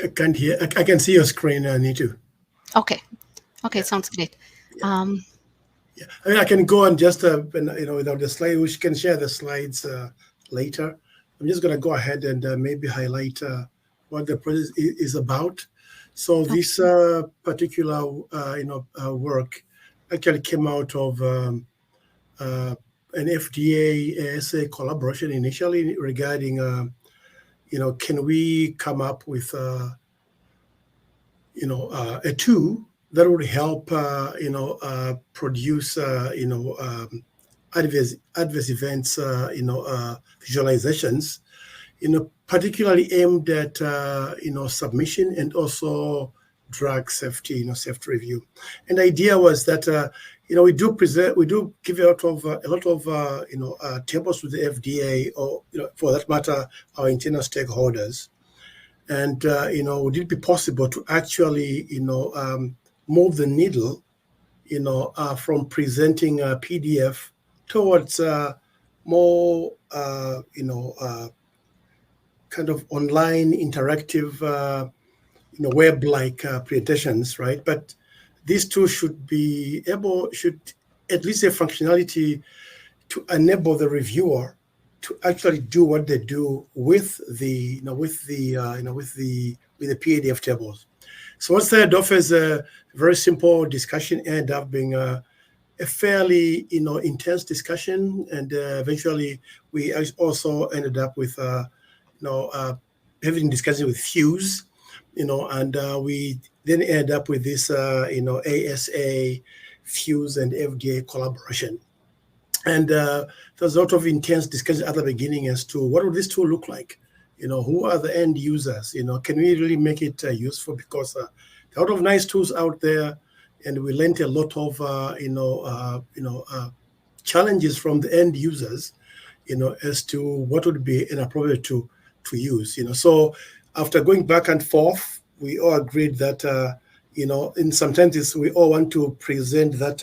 I can't hear. I can see your screen, Neetu. Okay. Okay, sounds great. Yeah, I mean, I can go on just without the slide. We can share the slides later. I'm just going to go ahead and maybe highlight what the process is about. So this particular work actually came out of an FDA ASA collaboration initially regarding can we come up with a tool that would help produce adverse events visualizations, particularly aimed at submission and also drug safety, safety review. And the idea was that we do give out of a lot of tables to the FDA, or for that matter our internal stakeholders. And would it be possible to actually move the needle from presenting a PDF towards more kind of online interactive web-like presentations, right? But these two should at least have functionality to enable the reviewer to actually do what they do with the PDF tables. So what started off as a very simple discussion ended up being a fairly intense discussion, and eventually we also ended up with having discussion with PHUSE, and we then ended up with this ASA, PHUSE, and FDA collaboration. And there's a lot of intense discussion at the beginning as to what would this tool look like? Who are the end users? Can we really make it useful? Because there are a lot of nice tools out there, and we learned a lot of challenges from the end users, as to what would be inappropriate to use. So after going back and forth, we all agreed that in sometimes we all want to present that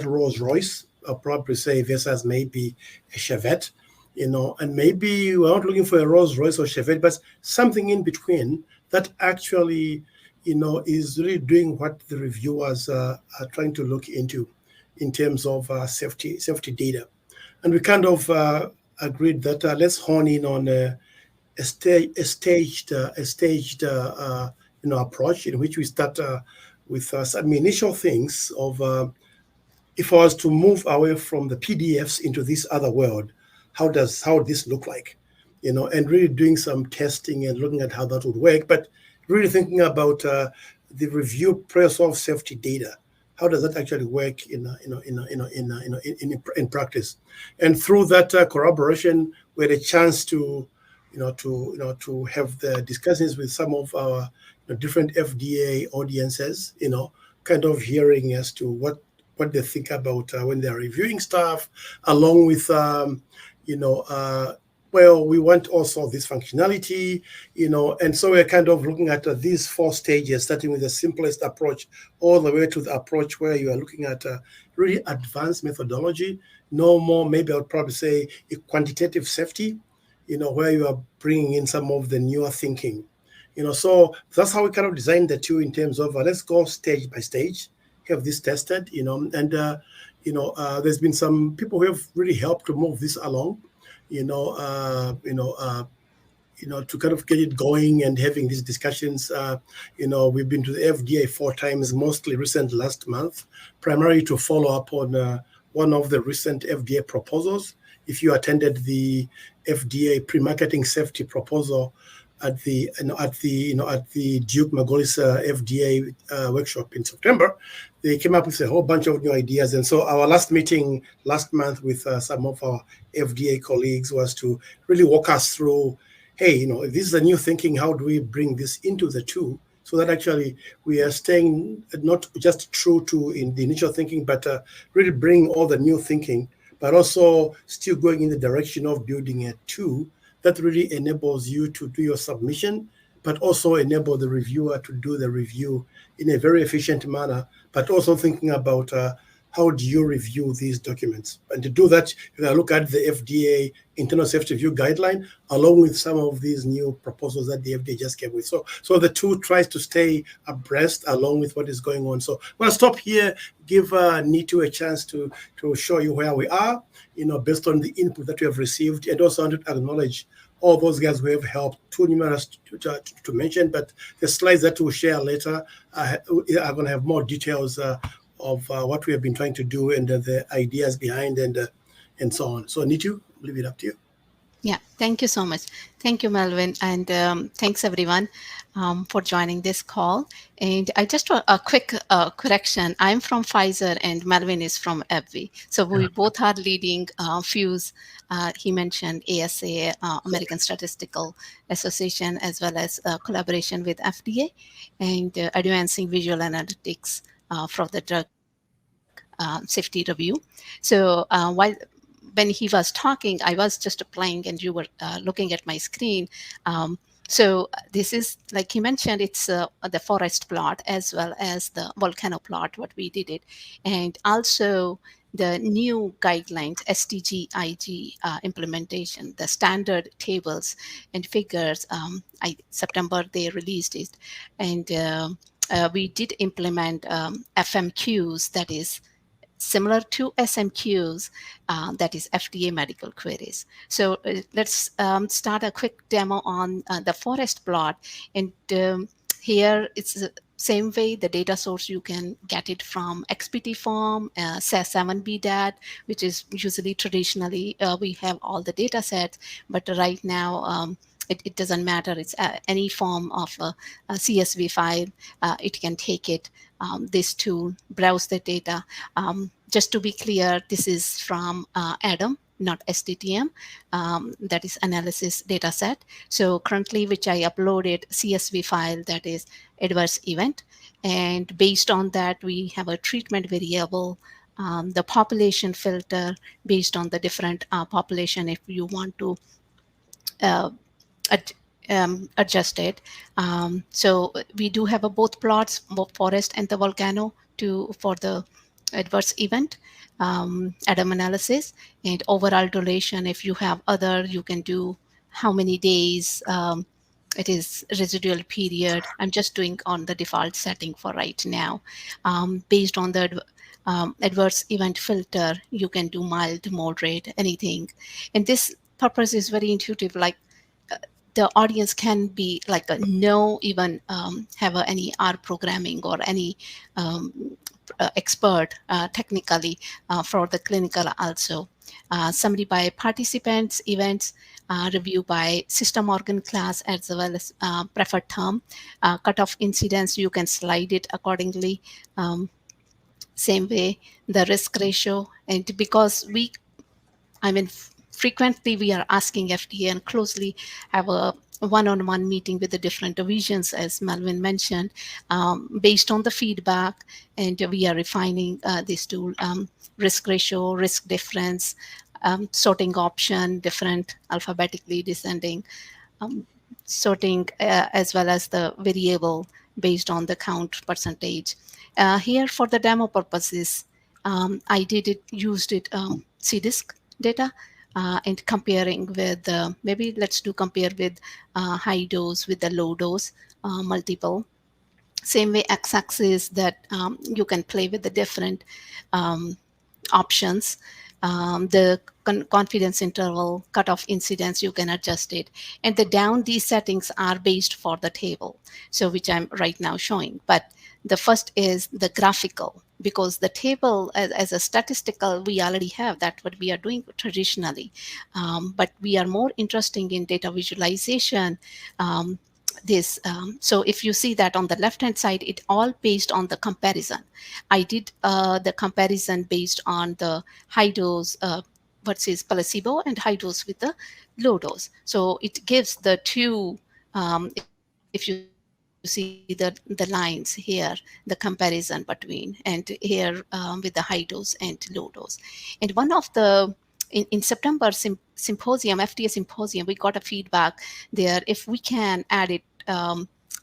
Rolls Royce. I'll probably say versus maybe a Chevette, and maybe we're not looking for a Rolls Royce or Chevette, but something in between that actually, is really doing what the reviewers are trying to look into in terms of safety data. And we kind of agreed that let's hone in on a staged approach in which we start with some initial things of if I was to move away from the PDFs into this other world, how would this look like? And really doing some testing and looking at how that would work, but really thinking about the review process of safety data. How does that actually work in practice? And through that corroboration, we had a chance to have the discussions with some of our different FDA audiences, kind of hearing as to what they think about when they're reviewing stuff, along with, well, we want also this functionality, and so we're kind of looking at these 4 stages, starting with the simplest approach, all the way to the approach where you are looking at really advanced methodology, no more, maybe I would probably say a quantitative safety, where you are bringing in some of the newer thinking. So that's how we kind of designed the two in terms of let's go stage by stage, have this tested, and there's been some people who have really helped to move this along, to kind of get it going and having these discussions. We've been to the FDA 4 times, mostly recent last month, primarily to follow up on one of the recent FDA proposals. If you attended the FDA pre-marketing safety proposal at the Duke Margolis FDA workshop in September, they came up with a whole bunch of new ideas. And so our last meeting last month with some of our FDA colleagues was to really walk us through, hey, if this is a new thinking, how do we bring this into the tool so that actually we are staying not just true to in the initial thinking, but really bring all the new thinking, but also still going in the direction of building a tool that really enables you to do your submission, but also enable the reviewer to do the review in a very efficient manner, but also thinking about how do you review these documents? And to do that, you can look at the FDA internal safety review guideline along with some of these new proposals that the FDA just came with. So the two tries to stay abreast along with what is going on. So I'm going to stop here, give Neetu a chance to show you where we are, based on the input that we have received, and also to acknowledge all those guys who have helped, too numerous to mention, but the slides that we'll share later are going to have more details of what we have been trying to do and the ideas behind and so on. So Neetu, I'll leave it up to you. Yeah, thank you so much. Thank you, Melvin, and thanks everyone for joining this call. And I just want a quick correction. I'm from Pfizer and Melvin is from AbbVie. So we both are leading PHUSE. He mentioned ASA, American Statistical Association, as well as collaboration with FDA and advancing visual analytics for the drug safety review. So when he was talking, I was just playing and you were looking at my screen. So this is, like he mentioned, it's the forest plot as well as the volcano plot, what we did it. And also the new guidelines, STGIG implementation, the standard tables and figures, September they released it. And we did implement FMQs, that is similar to SMQs, that is FDA medical queries. So let's start a quick demo on the forest plot. And here it's the same way, the data source, you can get it from XPT form, SAS7B DAT, which is usually traditionally, we have all the data sets, but right now, it doesn't matter. It's any form of a CSV file. It can take it, this tool, browse the data. Just to be clear, this is from ADAM, not STTM. That is analysis data set. So currently, which I uploaded CSV file, that is adverse event. And based on that, we have a treatment variable, the population filter based on the different population if you want to adjust it. So we do have both plots, both forest and the volcano, for the adverse event ADAM analysis, and overall duration. If you have other, you can do how many days it is, residual period. I'm just doing on the default setting for right now. Based on the adverse event filter, you can do mild, moderate, anything. And this purpose is very intuitive, like the audience can be like no even have any R programming or any expert technically for the clinical also. Summary by participants, events, review by system organ class as well as preferred term, cutoff incidence, you can slide it accordingly. Same way, the risk ratio, and because frequently we are asking FDA and closely have a one-on-one meeting with the different divisions, as Melvin mentioned, based on the feedback, and we are refining this tool, risk ratio, risk difference, sorting option, different alphabetically descending, sorting, as well as the variable based on the count percentage. Here for the demo purposes, I used it CDISC data, and comparing with, maybe let's compare with high dose with the low dose, multiple. Same way, x-axis that you can play with the different options. The confidence interval, cutoff incidence, you can adjust it. And the down, these settings are based for the table, so which I'm right now showing. But the first is the graphical, because the table as a statistical, we already have that, what we are doing traditionally. But we are more interested in data visualization. So if you see that on the left hand side, it all based on the comparison. I did the comparison based on the high dose versus placebo and high dose with the low dose. So it gives the two, if you see the lines here, the comparison between, and here with the high dose and low dose. And one of the, in September symposium, FDA symposium, we got a feedback there if we can add it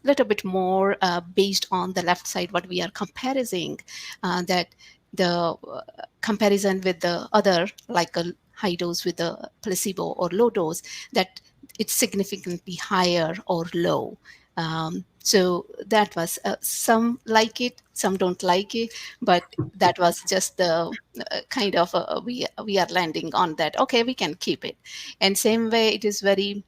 little bit more based on the left side, what we are comparing, that the comparison with the other, like a high dose with the placebo or low dose, that it's significantly higher or low. So that was some like it, some don't like it, but that was just the kind of we are landing on that. Okay, we can keep it. And same way, it is very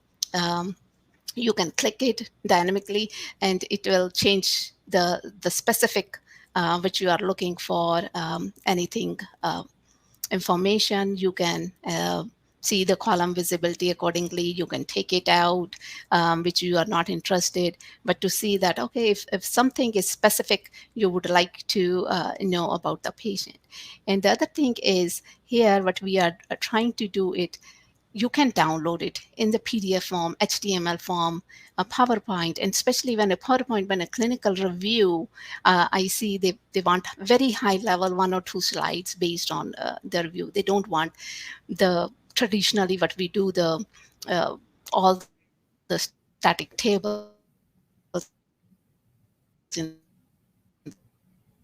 you can click it dynamically and it will change the specific which you are looking for, anything information. You can see the column visibility accordingly. You can take it out, which you are not interested. But to see that, okay, if something is specific, you would like to know about the patient. And the other thing is here, what we are trying to do it, you can download it in the PDF form, HTML form, a PowerPoint, and especially when a PowerPoint, when a clinical review, I see they want very high level, 1 or 2 slides based on the review. They don't want the traditionally what we do, the all the static tables in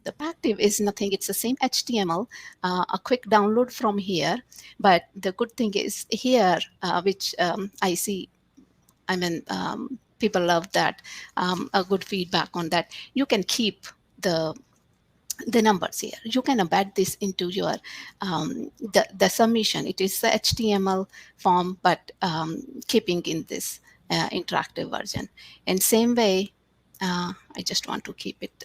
the back. Interactive is nothing. It's the same HTML, a quick download from here. But the good thing is here, which I see, I mean, people love that, a good feedback on that. You can keep the the numbers here. You can embed this into your the submission. It is the HTML form, but keeping in this interactive version. And same way, I just want to keep it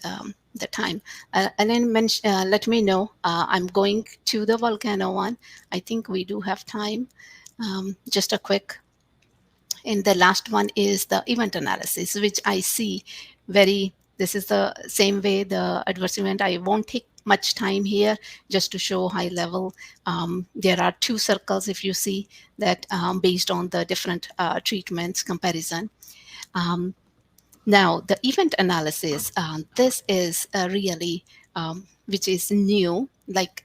the time. And then let me know. I'm going to the volcano one. I think we do have time. Just a quick. And the last one is the event analysis, which I see very, this is the same way the adverse event. I won't take much time here just to show high level. There are 2 circles, if you see that, based on the different treatments comparison. Now, the event analysis, this is really, which is new, like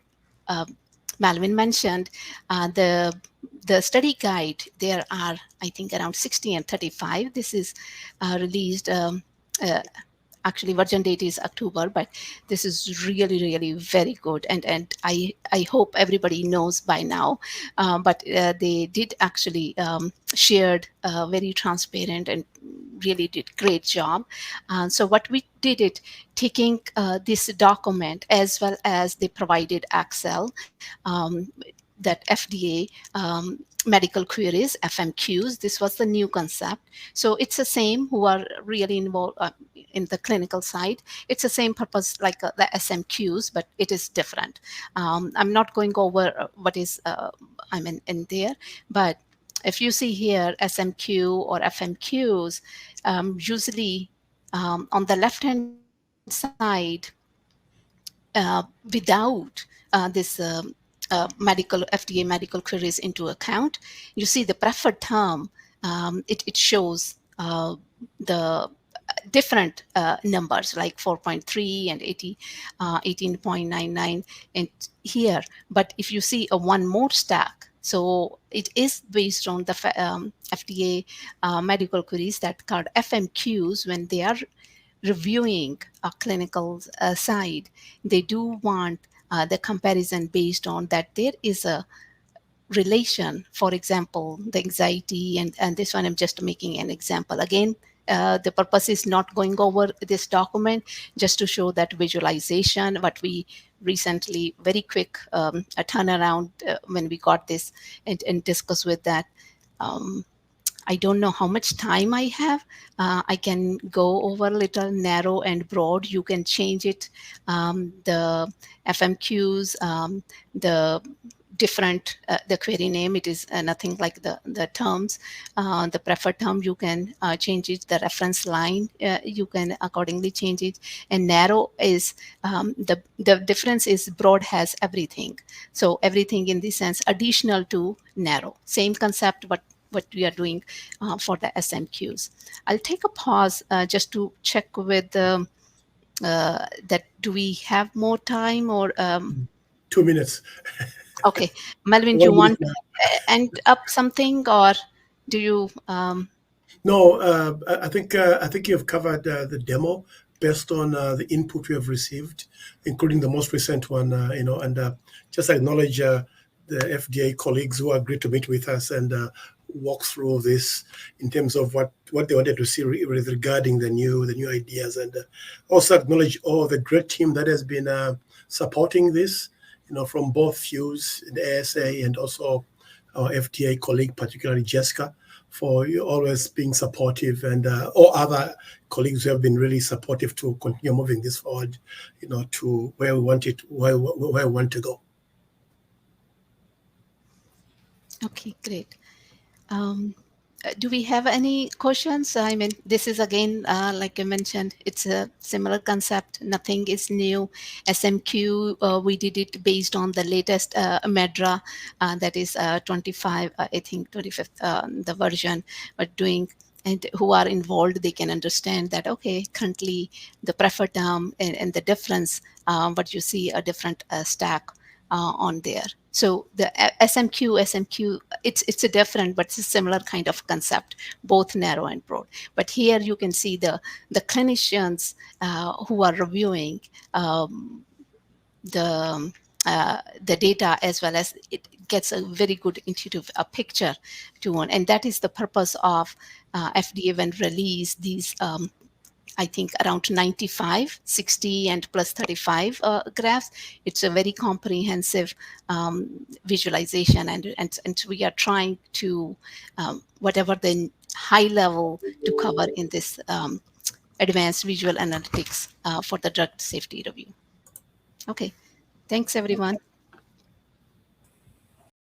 Melvin mentioned, the study guide, there are, I think, around 60 and 35. This is released, uh, actually version date is October, but this is really, really very good. And I hope everybody knows by now, but they did actually shared very transparent and really did great job. So what we did it, taking this document as well as they provided Excel, that FDA medical queries, FMQs. This was the new concept. So it's the same who are really involved in the clinical side. It's the same purpose like the SMQs, but it is different. I'm not going over what is I mean in there, but if you see here SMQ or FMQs, usually on the left hand side, without this medical FDA medical queries into account, you see the preferred term. It shows the different numbers like 4.3 and 18.99 and here. But if you see a one more stack, so it is based on the FDA medical queries that called FMQs. When they are reviewing a clinical side, they do want the comparison based on that there is a relation. For example, the anxiety, and this one I'm just making an example. Again, the purpose is not going over this document, just to show that visualization, what we recently, very quick a turnaround when we got this and discuss with that. I don't know how much time I have. I can go over a little narrow and broad. You can change it. The FMQs, the different, the query name, it is nothing like the terms. The preferred term, you can change it. The reference line, you can accordingly change it. And narrow is, the difference is broad has everything. So everything in this sense, additional to narrow. Same concept, but what we are doing for the SMQs. I'll take a pause just to check with that. Do we have more time or? 2 minutes. Okay, Melvin, do you want to end up something or do you? No, I think you've covered the demo based on the input we have received, including the most recent one, and just acknowledge the FDA colleagues who agreed to meet with us and walk through this in terms of what they wanted to see regarding the new ideas, and also acknowledge all the great team that has been supporting this, from both PHUSE and ASA, and also our FDA colleague, particularly Jessica, for you always being supportive, and all other colleagues who have been really supportive to continue moving this forward, to where we want it, where we want to go. Okay, great. Do we have any questions? I mean, this is again, like I mentioned, it's a similar concept. Nothing is new. SMQ, we did it based on the latest MEDRA, that is 25, I think 25th, the version, but doing, and who are involved, they can understand that, okay, currently the preferred term and the difference, but you see a different stack on there. So the SMQ, it's a different, but it's a similar kind of concept, both narrow and broad. But here you can see the clinicians who are reviewing the data, as well as it gets a very good intuitive picture to one. And that is the purpose of FDA when release these I think around 95, 60, and plus 35 graphs. It's a very comprehensive visualization, and we are trying to, whatever the high level to cover in this advanced visual analytics for the drug safety review. Okay, thanks everyone.